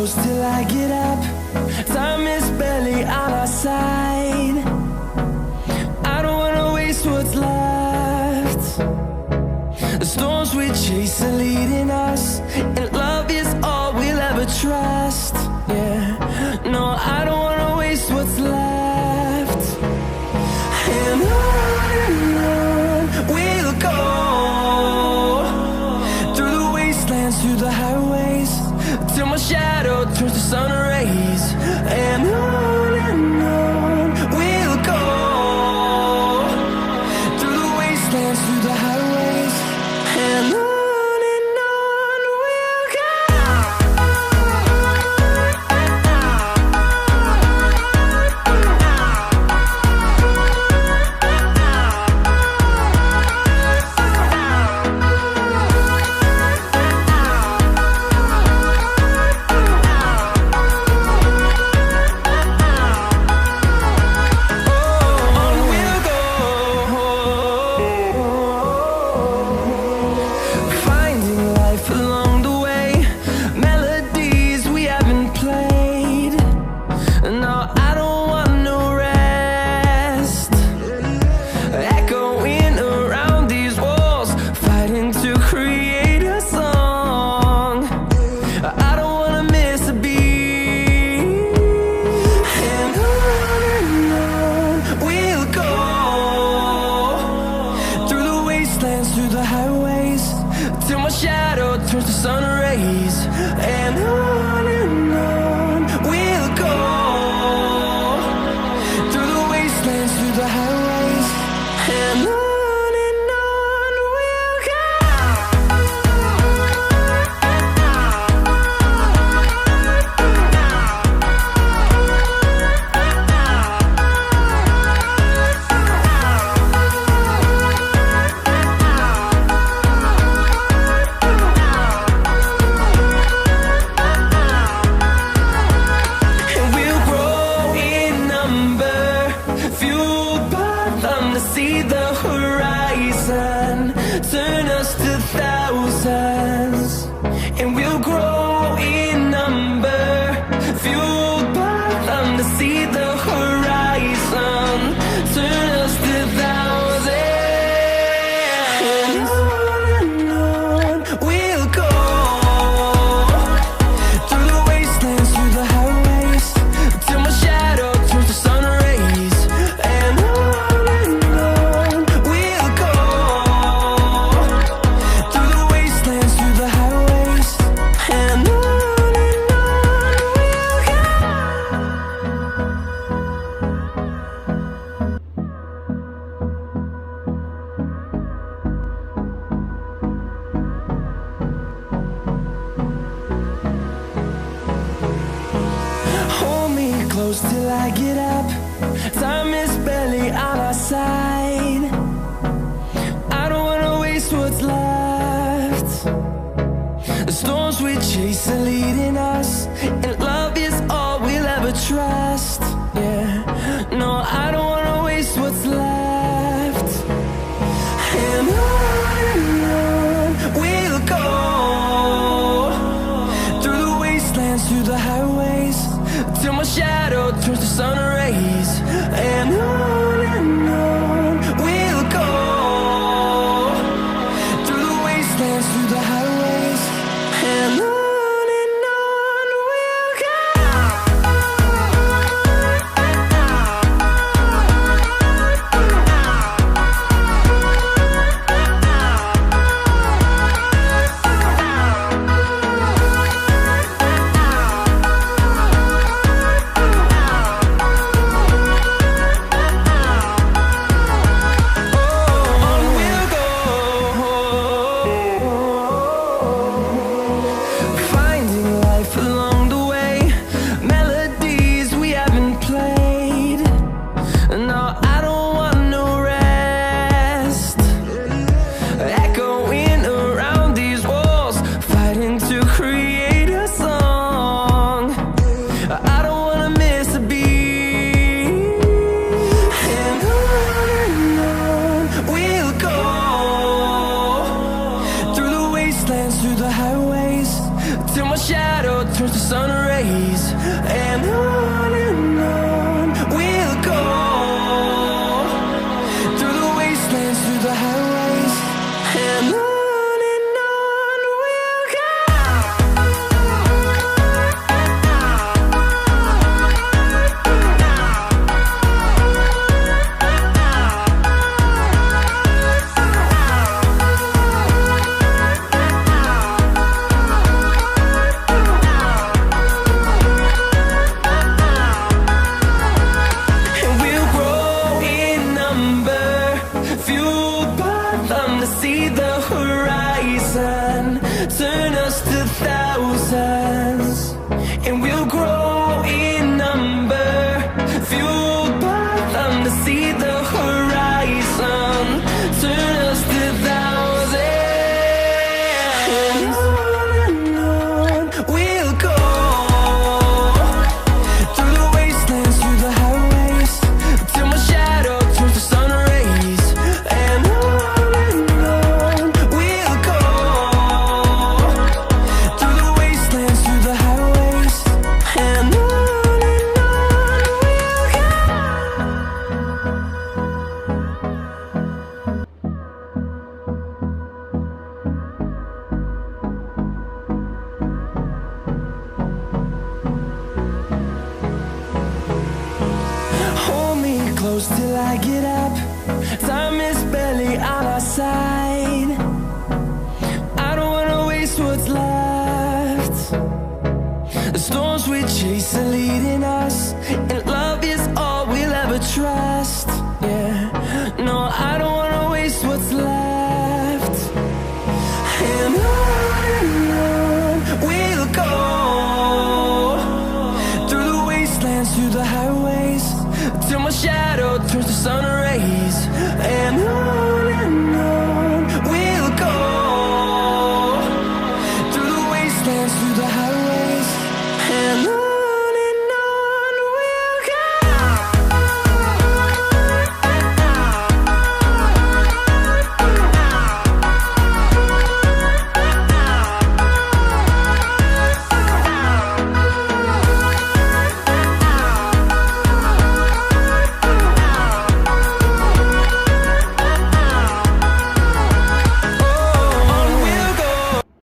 close till I get up. Time is barely on our side. I don't wanna waste what's left. The storms we chase are leading us, and love is all we'll ever trust. Yeah, no, I don't wanna waste what's left. And on we'll go, through the wastelands, through the highways, till my shadow turns to sun rays. And on we'll go, through the wastelands, through the highways, and on we'll go. Through the highways, till my shadow turns to sun rays. And on we'll go, through the wastelands, through the highways, and on we'll go. See the horizon, turn us to thousands, and we'll grow in number, fueled by them to see the horizon, turn us to thousands. And on we'll go, through the wastelands, through the highways, till my shadow turns to sun rays. And close till I get up. Time is barely on our side. I don't wanna waste what's left. The storms we chase are leading us, and love is all we'll ever trust. Yeah, no, I don't wanna waste what's left. And on we'll go, through the wastelands, through the highways, till my shadow turns to sun rays. And on we'll go, through the wastelands, through the highways, and on we'll go. close till I get up. Time is barely on our side. I don't wanna waste what's left. The storms we chase are leading us, and love is all we'll ever trust. Yeah, no, I don't wanna waste what's left. And on we'll go, through the wastelands, through the highways, till my shadow turns to sun